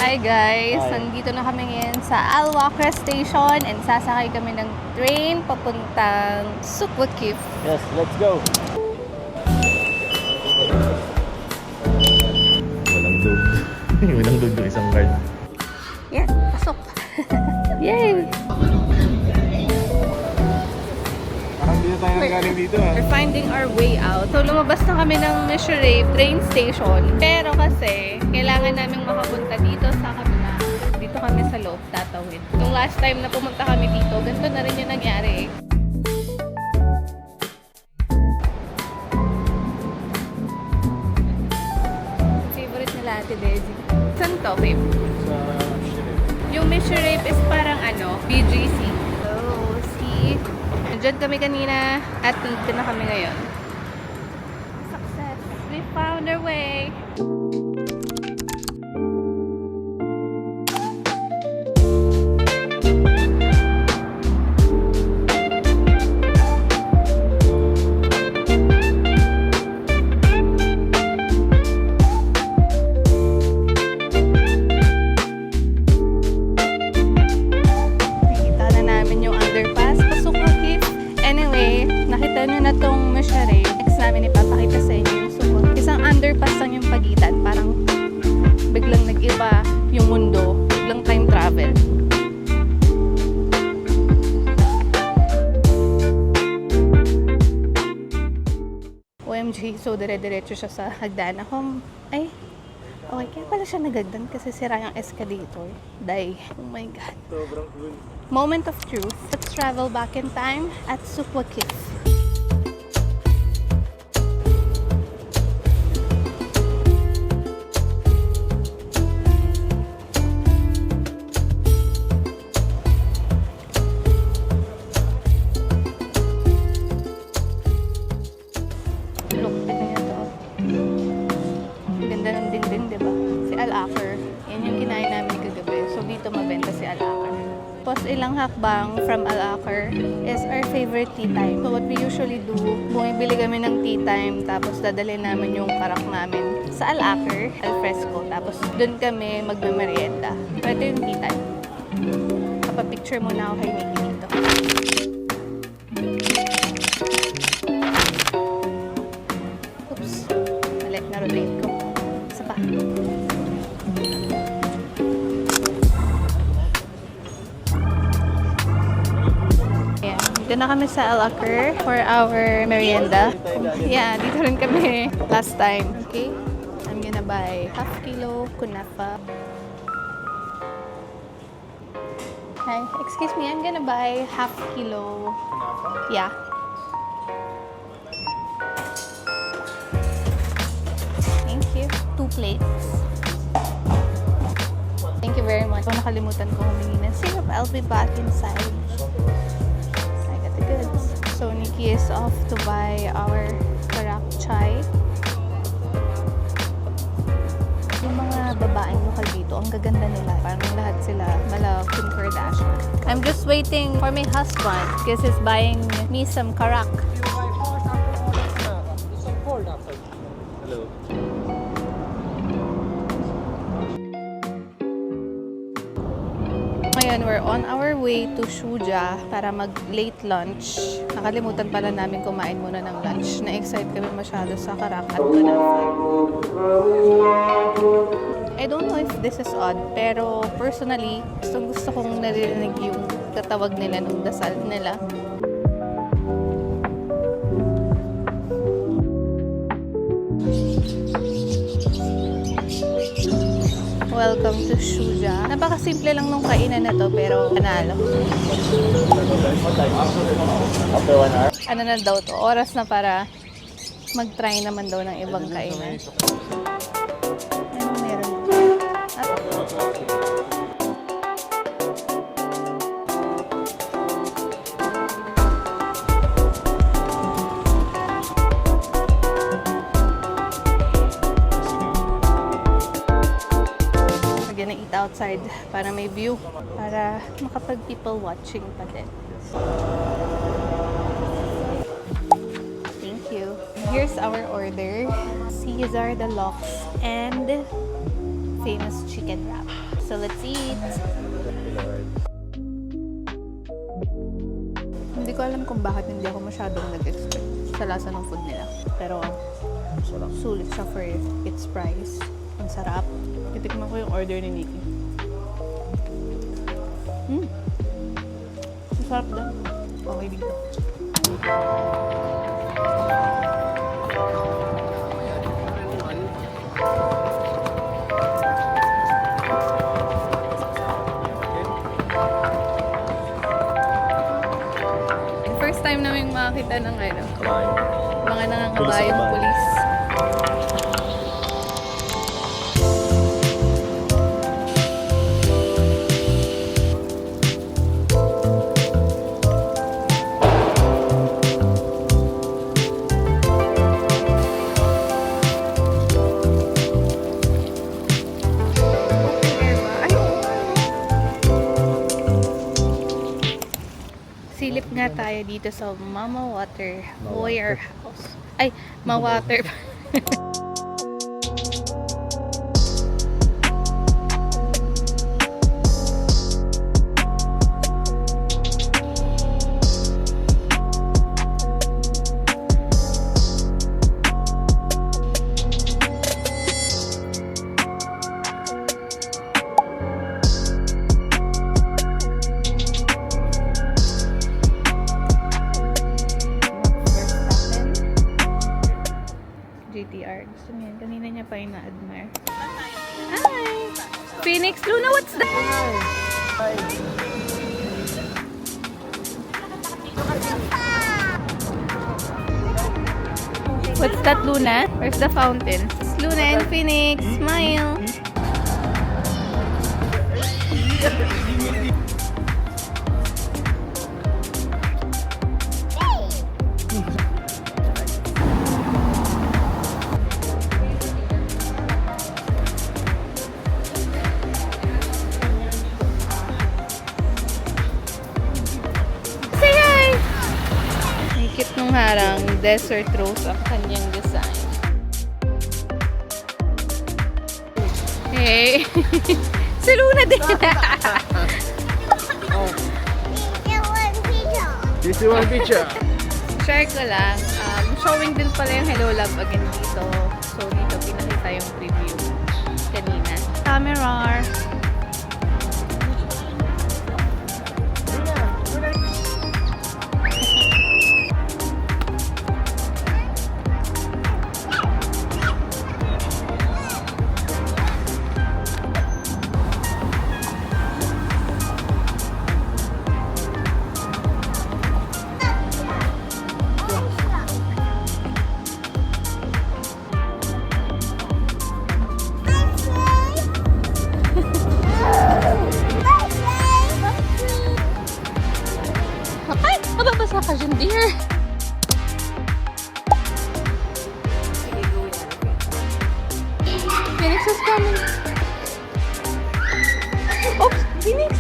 Hi guys! Hi. Nandito na kami ngayon sa Al-Wakrah Station and sasakay kami ng train papuntang Sukwakif. Yes, let's go. Walang load. Walang load yung isang card. Yan, pasok! Yay! Parang dito tayo galing dito We're finding our way out. So lumabas na kami ng Mishrave train station. Pero kasi, kailangan namin makapunta dito sa kabila. Dito kami sa loob, tatawid. Nung last time na pumunta kami dito, ganito na rin yung nangyari. Favorite nila Ate Desi. Saan to, babe? Sa Yung Mishrave is parang ano, BGC. So, see? Diyan kami kanina at nandito na kami ngayon. Success! We found our way! Nakita na namin yung underpass. Pasok na kid. Anyway, nakita nyo na tong Mishrave. Next namin ipapakita sa inyo yung sukot. Isang underpass lang yung pagitan. Parang biglang nag-iba yung mundo. Biglang time travel. OMG, so dire-diretso siya sa hagdan. Ako, ay, okay, kaya pala siya nagagdan kasi sira yung escalator. Day, oh my God. sobrang cool. Moment of truth. Let's travel back in time at Sukwakif. Look, tignan niyo to. Ang ganda ng dingding, di ba? Si Al-Akhir. Yan yung kinain namin kagabi. So, dito mabenta si Al-Akhir. Tapos ilang hakbang from Al-Akhir is our favorite tea time. So what we usually do, bumibili kami ng tea time tapos dadalhin namin yung karak namin sa Al-Akhir, Alfresco. Tapos dun kami magmamerienda. So ito yung tea time. Kapapicture muna ako kay Mickey dito. Oops. Mali, na-rotate ko. Isa pa. Yeah, dito na kami sa Al-Akhir for our merienda. Yeah, dito rin kami last time. Okay, I'm gonna buy half kilo kunafa. Hi, excuse me, I'm gonna buy half kilo. Yeah. Thank you. 2 plates. Thank you very much. Kung nakalimutan ko humingi ng syrup, I'll be back inside. I got the goods. So, Nikki is off to buy our karak chai. Yung mga babaeng lokal dito, ang gaganda nila. Parang lahat sila mala Kim Kardashian. I'm just waiting for my husband because he's buying me some karak. Hello. Ngayon, we're on our way to Shuja para mag-late lunch. Nakalimutan pala namin kumain muna ng lunch. Na-excite kami masyado sa karak at kunafa. I don't know if this is odd, pero personally, gusto kong narinig yung tatawag nila nung dasal nila. Welcome to Shuja. Napakasimple lang nung kainan na to, pero panalo. After 1 hour? Ano na daw to? Oras na para mag-try naman daw ng ibang kainan. Anong meron? We're gonna eat outside para may view. Para makapag people watching pa din. Thank you. Here's our order. Caesar, the lox, and famous chicken wrap. So let's eat. Hindi ko alam kung bakit hindi ako masyadong nag-expect sa lasa ng food nila. Pero sulit siya for its price. Ang sarap. Titikman ko yung order ni Nikki. Ang sarap din. Okay dito. First time namin makakita ng mga nangangabayang pulis. Silip nga tayo dito sa Mama Water Warehouse. Ay, Ma-Water. GTR. Gusto niya. Kanina niya pa yung na-admire. Hi! Phoenix Luna, what's that? What's that, Luna? Where's the fountain? It's Luna and Phoenix. Smile! Cute nung harang, desert rose ang kanyang design. Hey! Si Luna din! This is one picture. Share ko lang, showing din pala yung Hello Love Again dito. So dito pinakita yung preview kanina. Camera! Ay! Mababasa ka dyan, dear! Phoenix is coming! Oops! Phoenix!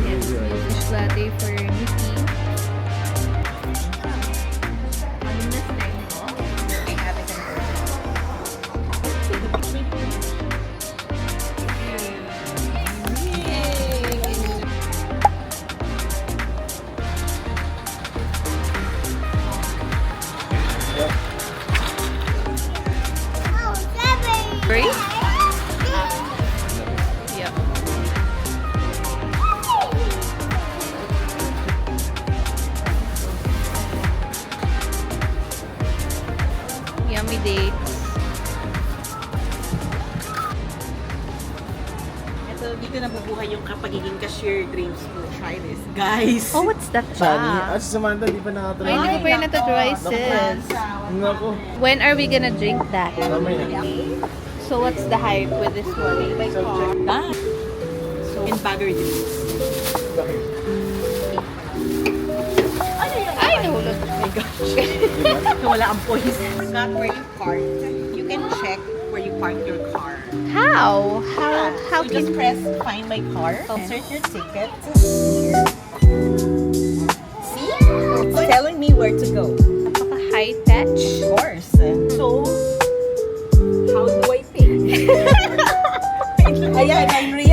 Yes, fish latte for Nikki. Great? Yep. Yummy dates. Ito, dito nabubuhay yung kapagiging cashier dreams ko. Try this, guys. Oh, what's that Sunny. pa? Si Samantha, di pa Ay, nakatry. hindi ko pa yun natatry, Naku. sis. Naku. When are we gonna drink that? Mamaya. So what's the hype with this one? That. In Baguio. Bakit? Ay, nahulog. Oh my gosh. Wala ang poise. Forgot where you parked. You can check where you park your car. How? How you just can... press find my car. Okay. Insert your ticket. Here. See? It's telling me where to go. Napaka high touch. Of course. So, Ayan, I'm